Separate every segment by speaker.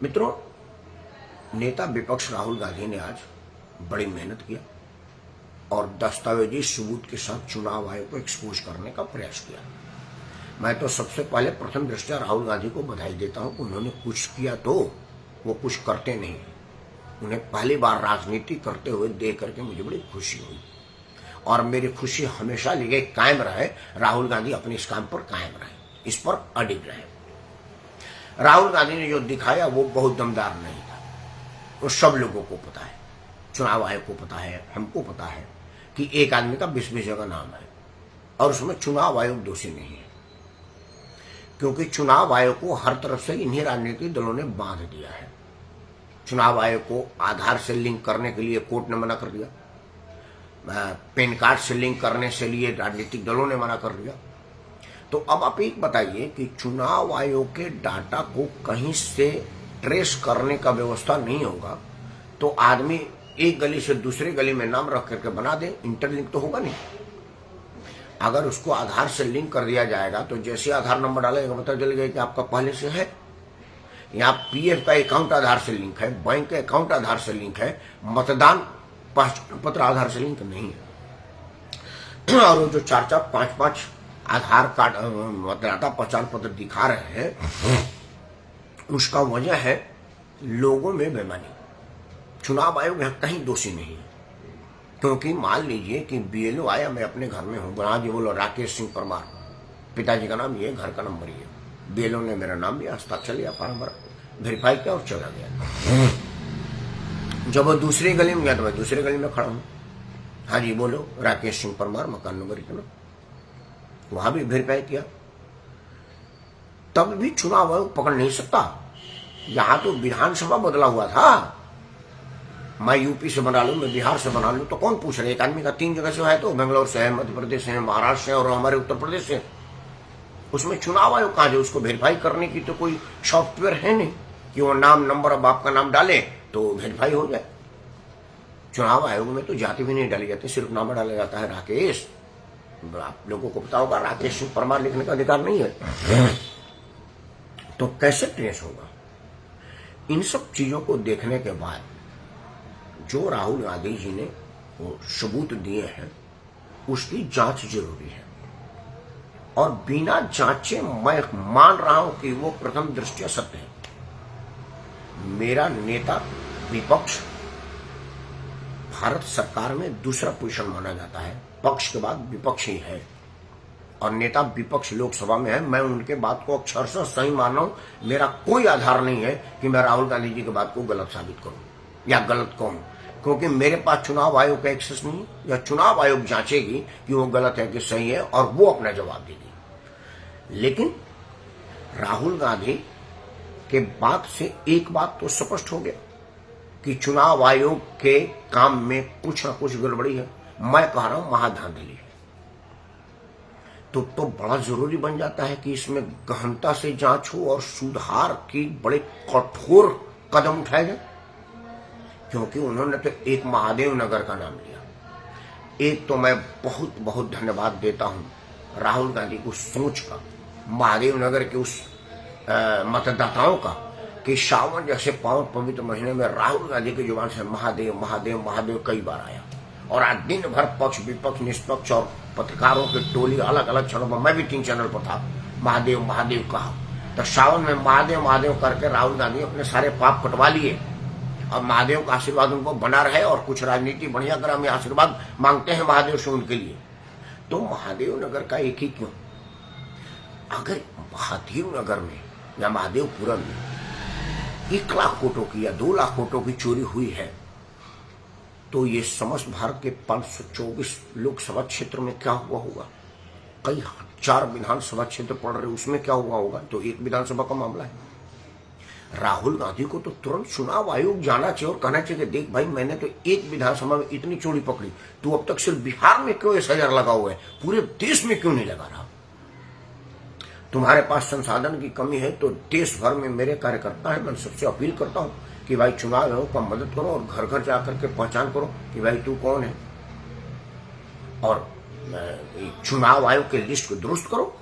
Speaker 1: मित्रों, नेता विपक्ष राहुल गांधी ने आज बड़ी मेहनत किया और दस्तावेजी सबूत के साथ चुनाव आयोग को एक्सपोज करने का प्रयास किया। मैं तो सबसे पहले प्रथम दृष्टया राहुल गांधी को बधाई देता हूं कि उन्होंने कुछ किया, तो वो कुछ करते नहीं। उन्हें पहली बार राजनीति करते हुए देख करके मुझे बड़ी खुशी हुई और मेरी खुशी हमेशा लिए कायम रहे। राहुल गांधी अपने इस काम पर कायम रहे, इस पर अडिग रहे। राहुल गांधी ने जो दिखाया वो बहुत दमदार नहीं था। वो सब लोगों को पता है, चुनाव आयोग को पता है, हमको पता है कि एक आदमी का 20-20 जगह नाम है और उसमें चुनाव आयोग दोषी नहीं है, क्योंकि चुनाव आयोग को हर तरफ से इन्हीं राजनीतिक दलों ने बांध दिया है। चुनाव आयोग को आधार से लिंक करने के लिए कोर्ट ने मना कर दिया, पैन कार्ड से लिंक करने से लिए राजनीतिक दलों ने मना कर दिया। तो अब आप एक बताइए कि चुनाव आयोग के डाटा को कहीं से ट्रेस करने का व्यवस्था नहीं होगा तो आदमी एक गली से दूसरे गली में नाम रख करके बना दे, इंटरलिंक तो होगा नहीं। अगर उसको आधार से लिंक कर दिया जाएगा तो जैसे आधार नंबर डालेगा पता चलेगा कि आपका पहले से है। यहाँ पीएफ का अकाउंट आधार से लिंक है, बैंक का अकाउंट आधार से लिंक है, मतदान पहचान पत्र आधार से लिंक नहीं है। और वो जो 4-4, 5-5 आधार कार्ड मतदाता पहचान पत्र दिखा रहे हैं, उसका वजह है लोगों में बेईमानी। चुनाव आयोग यहाँ कहीं दोषी नहीं है, क्योंकि मान लीजिए कि बीएलओ आया, मैं अपने घर में हूँ, बना जी बोलो राकेश सिंह परमार, पिताजी का नाम ये, घर का नंबर ये, बीएलओ ने मेरा नाम लिया, हस्ताक्षर लिया, फॉर्म भरा, वेरीफाई किया और चला गया। जब वो दूसरी गली में गया तो मैं दूसरी गली में खड़ा हूँ, हाँ जी बोलो राकेश सिंह परमार, मकान नंबर इतना, वहां भी वेरीफाई किया, तब भी चुनाव आयोग पकड़ नहीं सकता। यहां तो विधानसभा बदला हुआ था, मैं यूपी से बना लूं, मैं बिहार से बना लूं, तो कौन पूछ रहे? एक आदमी का 3 जगह से है, तो बेंगलोर से है, मध्य प्रदेश से है, महाराष्ट्र से और हमारे उत्तर प्रदेश से। उसमें चुनाव आयोग कहां है? उसको वेरीफाई करने की तो कोई सॉफ्टवेयर है नहीं कि वो नाम, नंबर, अब आपका नाम डाले तो वेरीफाई हो जाए। चुनाव आयोग में तो जाति भी नहीं डाली जाती, सिर्फ नाम डाला जाता है राकेश। आप लोगों को पता होगा राकेश सिंह परमार लिखने का अधिकार नहीं है, तो कैसे ट्रेस होगा? इन सब चीजों को देखने के बाद जो राहुल गांधी जी ने वो सबूत दिए हैं, उसकी जांच जरूरी है। और बिना जांचे मैं मान रहा हूं कि वो प्रथम दृष्टया सत्य है। मेरा नेता विपक्ष भारत सरकार में दूसरा पोजीशन माना जाता है, पक्ष के बाद विपक्ष ही है, और नेता विपक्ष लोकसभा में है। मैं उनके बात को अक्षरशः सही मान रहा हूं। मेरा कोई आधार नहीं है कि मैं राहुल गांधी जी की बात को गलत साबित करूं या गलत कहूं, क्योंकि मेरे पास चुनाव आयोग का एक्सेस नहीं है, या चुनाव आयोग जांचेगी कि वो गलत है कि सही है और वो अपना जवाब देगी। लेकिन राहुल गांधी के बात से एक बात तो स्पष्ट हो गया कि चुनाव आयोग के काम में कुछ ना कुछ गड़बड़ी है। मैं कह रहा हूं महाधांधली है। तो बड़ा जरूरी बन जाता है कि इसमें गहनता से जांच हो और सुधार की बड़े कठोर कदम उठाए जाए, क्योंकि उन्होंने तो एक महादेव नगर का नाम लिया। एक तो मैं बहुत बहुत धन्यवाद देता हूं राहुल गांधी को सोच का, महादेव नगर के उस मतदाताओं का, कि सावन जैसे पावन पवित्र महीने में राहुल गांधी की जुबान से महादेव महादेव महादेव कई बार आया। और आज दिन भर पक्ष विपक्ष निष्पक्ष और पत्रकारों की टोली अलग अलग क्षणों में, मैं भी 3 चैनल पर था, महादेव महादेव कहा। तो सावन में महादेव महादेव करके राहुल गांधी अपने सारे पाप कटवा लिए और महादेव का आशीर्वाद उनको बना रहे और कुछ राजनीति बढ़िया कर हम आशीर्वाद मांगते हैं महादेव से उनके लिए। तो महादेव नगर का एक ही क्यों? अगर महादेव नगर में या महादेवपुरम में 1 लाख वोटों की या 2 लाख वोटों की चोरी हुई है, तो ये समस्त भारत के 524 लोकसभा क्षेत्र में क्या हुआ होगा? कई 4 विधानसभा क्षेत्र पड़ रहे, उसमें क्या हुआ होगा? तो एक विधानसभा का मामला है। राहुल गांधी को तो तुरंत चुनाव आयोग जाना चाहिए और कहना चाहिए कि देख भाई, मैंने तो एक विधानसभा में इतनी चोरी पकड़ी, तू अब तक सिर्फ बिहार में क्यों SIR लगा हुआ है, पूरे देश में क्यों नहीं लगा रहा? तुम्हारे पास संसाधन की कमी है तो देश भर में मेरे कार्यकर्ता है, मैं सबसे अपील करता हूं कि भाई चुनाव आयोग का मदद करो और घर घर जाकर के पहचान करो कि भाई तू कौन है, और चुनाव आयोग के लिस्ट को दुरुस्त करो।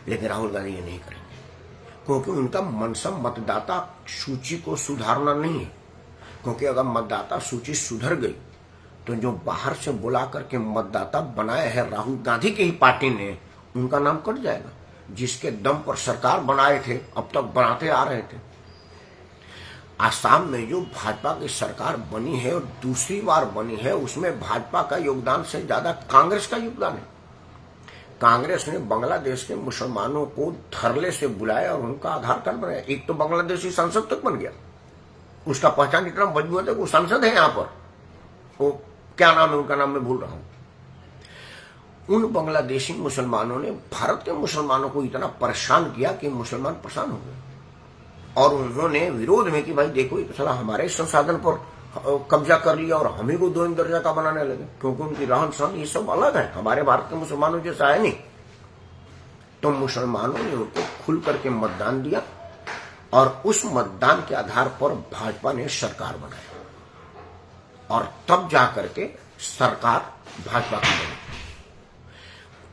Speaker 1: लेकिन राहुल गांधी ये नहीं करेंगे। क्योंकि उनका मनसा मतदाता सूची को सुधारना नहीं है। क्योंकि अगर मतदाता सूची सुधर गई तो जो बाहर से बुला करके मतदाता बनाए हैं राहुल गांधी की ही पार्टी ने, उनका नाम कट जाएगा। जिसके दम पर सरकार बनाए थे, अब तक बनाते आ रहे थे। आसाम में जो भाजपा की सरकार बनी है और दूसरी बार बनी है, उसमें भाजपा का योगदान से ज्यादा कांग्रेस का योगदान है। कांग्रेस ने बांग्लादेश के मुसलमानों को धरले से बुलाया और उनका आधार कार्ड बनाया। एक तो बांग्लादेशी सांसद तक बन गया, उसका पहचान इतना मजबूत है कि वो सांसद है यहाँ पर। वो क्या नाम है उनका, नाम मैं भूल रहा हूं। उन बांग्लादेशी मुसलमानों ने भारत के मुसलमानों को इतना परेशान किया कि मुसलमान परेशान हो गए और उन्होंने विरोध में कि भाई देखो ये तो साला हमारे संसाधन पर कब्जा कर लिया और हम ही को दो दर्जा का बनाने लगे, क्योंकि उनकी रहन सहन ये सब अलग है, हमारे भारत के मुसलमानों जैसा है नहीं। तो मुसलमानों ने उनको खुल करके मतदान दिया और उस मतदान के आधार पर भाजपा ने सरकार बनाया और तब जाकर के सरकार भाजपा की बनी।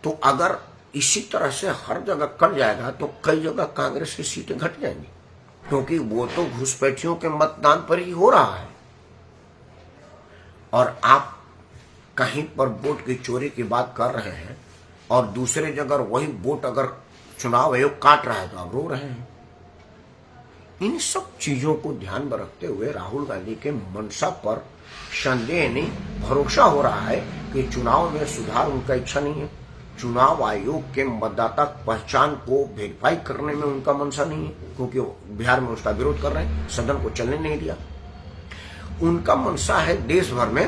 Speaker 1: तो अगर इसी तरह से हर जगह कट जाएगा तो कई जगह कांग्रेस की सीटें घट जाएंगी, क्योंकि वो तो घुसपैठियों के मतदान पर ही हो रहा है। और आप कहीं पर वोट की चोरी की बात कर रहे हैं और दूसरे जगह वही वोट अगर चुनाव आयोग काट रहा है तो आप रो रहे हैं। इन सब चीजों को ध्यान में रखते हुए राहुल गांधी के मंशा पर संदेह नहीं, भरोसा हो रहा है कि चुनाव में सुधार उनका इच्छा नहीं है। चुनाव आयोग के मतदाता पहचान को वेरीफाई करने में उनका मंशा नहीं है, क्योंकि बिहार में उसका विरोध कर रहे हैं, सदन को चलने नहीं दिया। उनका मंशा है देश भर में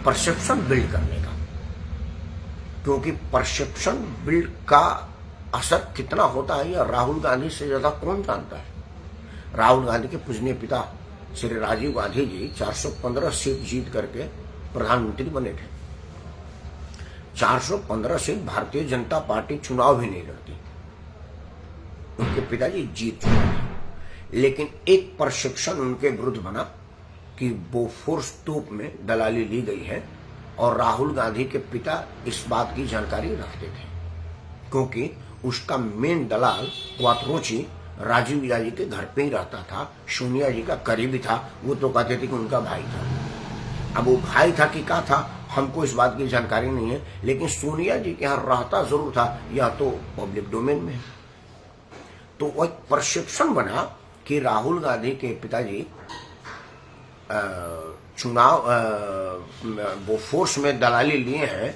Speaker 1: परसेप्शन बिल्ड करने का, क्योंकि परसेप्शन बिल्ड का असर कितना होता है यह राहुल गांधी से ज्यादा कौन जानता है। राहुल गांधी के पूजनीय पिता श्री राजीव गांधी जी 415 सीट जीत करके प्रधानमंत्री बने थे। 415 सीट भारतीय जनता पार्टी चुनाव भी नहीं लड़ती, उनके पिताजी जीत चुके थे। लेकिन एक परसेप्शन उनके विरुद्ध बना कि बोफोर्स तोप में दलाली ली गई है और राहुल गांधी के पिता इस बात की जानकारी रखते थे, क्योंकि उसका मेन दलाल क्वात्रोची राजीव जी के घर पे ही रहता था, सोनिया जी का करीबी था। वो तो कहते थे कि उनका भाई था। अब वो भाई था कि क्या था हमको इस बात की जानकारी नहीं है, लेकिन सोनिया जी के यहाँ रहता जरूर था, या तो पब्लिक डोमेन में है। तो वो एक परसेप्शन बना कि राहुल गांधी के पिताजी चुनाव बोफोर्स में दलाली लिए हैं,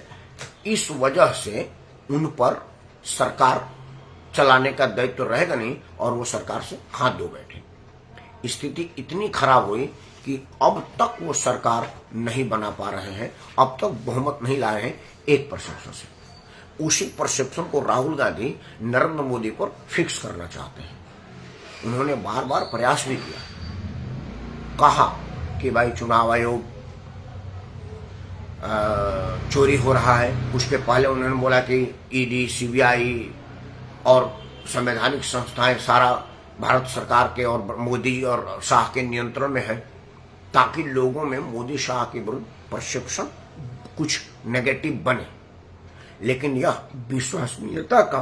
Speaker 1: इस वजह से उन पर सरकार चलाने का दायित्व तो रहेगा नहीं और वो सरकार से हाथ धो बैठे। स्थिति इतनी खराब हुई कि अब तक वो सरकार नहीं बना पा रहे हैं, अब तक बहुमत नहीं लाए हैं एक परसेप्शन से। उसी परसेप्शन को राहुल गांधी नरेंद्र मोदी पर फिक्स करना चाहते हैं। उन्होंने बार बार प्रयास भी किया, कहा कि भाई चुनाव आयोग चोरी हो रहा है। उसके पहले उन्होंने बोला कि ईडी, सीबीआई और संवैधानिक संस्थाएं सारा भारत सरकार के और मोदी और शाह के नियंत्रण में है, ताकि लोगों में मोदी शाह के विरुद्ध परसेप्शन कुछ नेगेटिव बने। लेकिन यह विश्वसनीयता का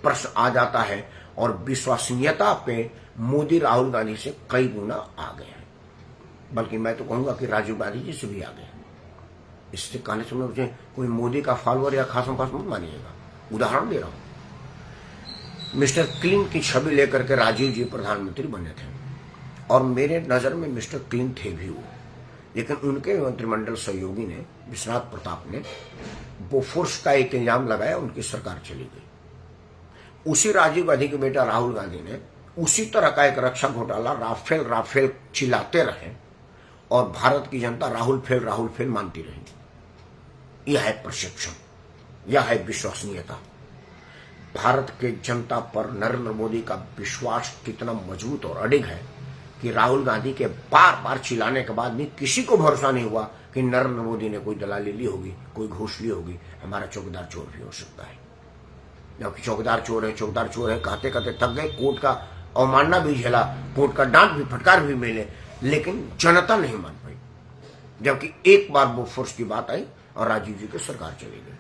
Speaker 1: प्रश्न आ जाता है और विश्वसनीयता पे मोदी राहुल गांधी से कई गुना आ गए हैं, बल्कि मैं तो कहूंगा कि राजीव गांधी जी से भी आ गए हैं। इससे कहने से मुझे कोई मोदी का फॉलोअर या खासम खास मत मानिएगा, उदाहरण दे रहा हूं। मिस्टर क्लीन की छवि लेकर के राजीव जी प्रधानमंत्री बने थे और मेरे नजर में मिस्टर क्लीन थे भी वो, लेकिन उनके मंत्रिमंडल सहयोगी ने, विश्वनाथ प्रताप ने बोफोर्स का एक इल्जाम लगाया, उनकी सरकार चली गई। उसी राजीव गांधी के बेटा राहुल गांधी ने उसी तरह का एक रक्षा घोटाला राफेल राफेल चिल्लाते रहे और भारत की जनता राहुल फेल मानती रही। यह है परसेप्शन, यह है विश्वसनीयता। भारत के जनता पर नरेंद्र मोदी का विश्वास कितना मजबूत और अडिग है कि राहुल गांधी के बार बार चिल्लाने के बाद भी किसी को भरोसा नहीं हुआ कि नरेंद्र मोदी ने कोई दलाली ली होगी, कोई घूस ली होगी। हमारा चौकीदार चोर भी हो सकता है, जबकि चौकीदार चोर है कहते कहते थक गए, कोर्ट का अवमानना भी झेला, कोर्ट का डांट भी, फटकार भी मिले, लेकिन जनता नहीं मान पाई। जबकि एक बार बोफोर्स की बात आई और राजीव जी की सरकार चली गई।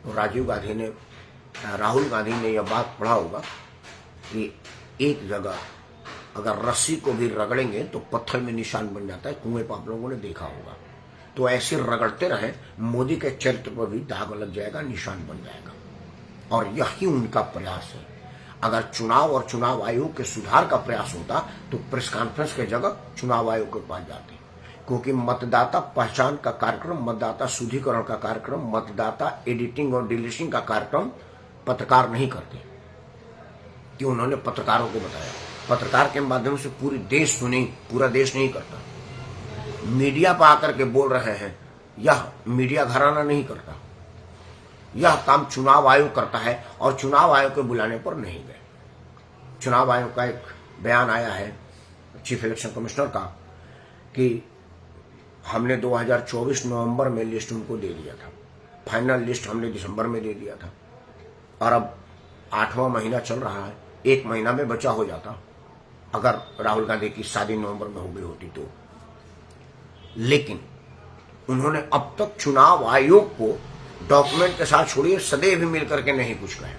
Speaker 1: तो राहुल गांधी ने यह बात पढ़ा होगा कि एक जगह अगर रस्सी को भी रगड़ेंगे तो पत्थर में निशान बन जाता है, कुएं पर आप लोगों ने देखा होगा। तो ऐसे रगड़ते रहे, मोदी के चरित्र पर भी दाग लग जाएगा, निशान बन जाएगा। और यही उनका प्रयास है। अगर चुनाव और चुनाव आयोग के सुधार का प्रयास होता तो प्रेस कॉन्फ्रेंस के जगह चुनाव आयोग के पास जाते, क्योंकि मतदाता पहचान का कार्यक्रम, मतदाता शुद्धिकरण का कार्यक्रम, मतदाता एडिटिंग और डिलीटिंग का कार्यक्रम पत्रकार नहीं करते। कि उन्होंने पत्रकारों को बताया, पत्रकार के माध्यम से पूरी देश सुनी, पूरा देश नहीं करता। मीडिया पर आकर के बोल रहे हैं, यह मीडिया घराना नहीं करता, यह काम चुनाव आयोग करता है। और चुनाव आयोग के बुलाने पर नहीं गए। चुनाव आयोग का एक बयान आया है चीफ इलेक्शन कमिश्नर का कि हमने 2024 नवंबर में लिस्ट उनको दे दिया था, फाइनल लिस्ट हमने दिसंबर में दे दिया था, और अब 8वां महीना चल रहा है, 1 महीना में बचा हो जाता अगर राहुल गांधी की शादी नवंबर में हो गई होती तो। लेकिन उन्होंने अब तक चुनाव आयोग को डॉक्यूमेंट के साथ छोड़िए, सदैव भी मिलकर के नहीं कुछ कहे,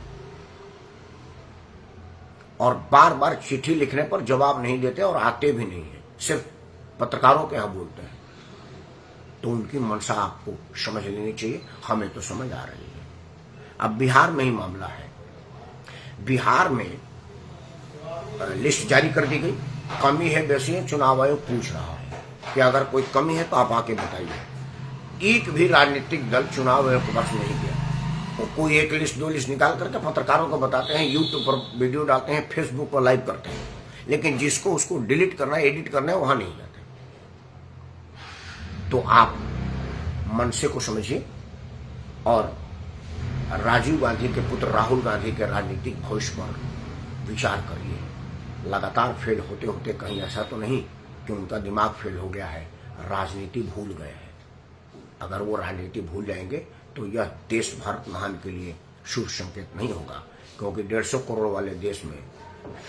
Speaker 1: और बार बार चिट्ठी लिखने पर जवाब नहीं देते और आते भी नहीं है, सिर्फ पत्रकारों के यहां बोलते हैं। तो उनकी मंशा आपको समझ लेनी चाहिए, हमें तो समझ आ रही है। अब बिहार में ही मामला है। बिहार में लिस्ट जारी कर दी गई, कमी है बेसी है, चुनाव आयोग पूछ रहा है कि अगर कोई कमी है तो आप आके बताइए। एक भी राजनीतिक दल चुनाव आयोग के पास नहीं गया। वो कोई 1 लिस्ट 2 लिस्ट निकाल करके पत्रकारों को बताते हैं, यूट्यूब पर वीडियो डालते हैं, फेसबुक पर लाइव करते हैं, लेकिन जिसको उसको डिलीट करना है, एडिट करना है, वहां नहीं जाते। तो आप मनसे को समझिए और राजीव गांधी के पुत्र राहुल गांधी के राजनीतिक भविष्य पर विचार करिए। लगातार फेल होते होते कहीं ऐसा तो नहीं कि उनका दिमाग फेल हो गया है, राजनीति भूल गए हैं। अगर वो राजनीति भूल जाएंगे तो यह देश भारत महान के लिए शुभ संकेत नहीं होगा, क्योंकि 150 करोड़ वाले देश में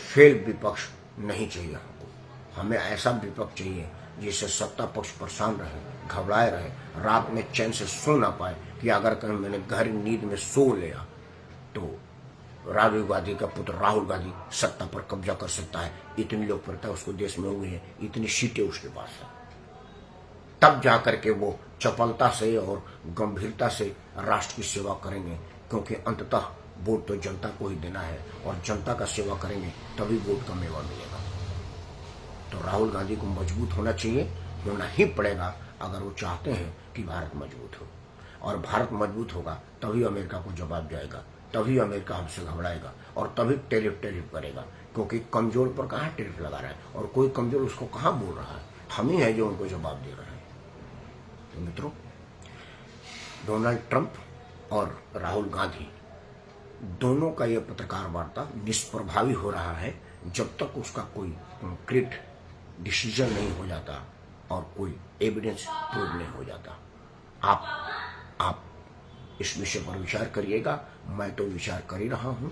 Speaker 1: फेल विपक्ष नहीं चाहिए हमको। हमें ऐसा विपक्ष चाहिए जिससे सत्ता पक्ष परेशान रहे, घबराए रहे, रात में चैन से सो ना पाए कि अगर कहीं मैंने गहरी नींद में सो लिया तो राजीव गांधी का पुत्र राहुल गांधी सत्ता पर कब्जा कर सकता है। इतनी लोकप्रियता उसको देश में हुई है, इतनी सीटें उसके पास है। तब जाकर के वो चपलता से और गंभीरता से राष्ट्र की सेवा करेंगे, क्योंकि अंततः वोट तो जनता को ही देना है, और जनता का सेवा करेंगे तभी वोट का मेवा मिलेगा। तो राहुल गांधी को मजबूत होना चाहिए, होना ही पड़ेगा अगर वो चाहते हैं कि भारत मजबूत हो। और भारत मजबूत होगा तभी अमेरिका को जवाब जाएगा, तभी अमेरिका हमसे घबराएगा, और तभी टैरिफ करेगा, क्योंकि कमजोर पर कहाँ टैरिफ लगा रहा है और कोई कमजोर उसको कहाँ बोल रहा है, हम ही है जो उनको जवाब दे रहे हैं। तो मित्रों, डोनाल्ड ट्रंप और राहुल गांधी दोनों का यह पत्रकार वार्ता निष्प्रभावी हो रहा है जब तक उसका कोई कंक्रीट डिसीजन नहीं हो जाता और कोई एविडेंस प्रूव नहीं हो जाता। आप इस विषय पर विचार करिएगा, मैं तो विचार कर ही रहा हूं।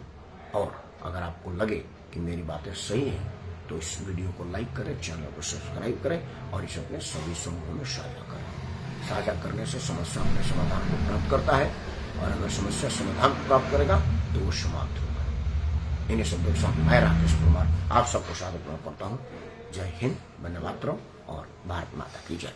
Speaker 1: और अगर आपको लगे कि मेरी बातें सही हैं तो इस वीडियो को लाइक करें, चैनल को सब्सक्राइब करें और इसे अपने सभी समूहों में साझा करें। साझा करने से समस्या अपने समाधान को प्राप्त करता है, और अगर समस्या समाधान को प्राप्त करेगा तो वो समाप्त होगा। इन्हीं शब्दों के साथ मैं राकेश परमार आप सबको सादर प्रणाम करता हूँ। जय हिंद, वंदे मातरम और भारत माता की जय।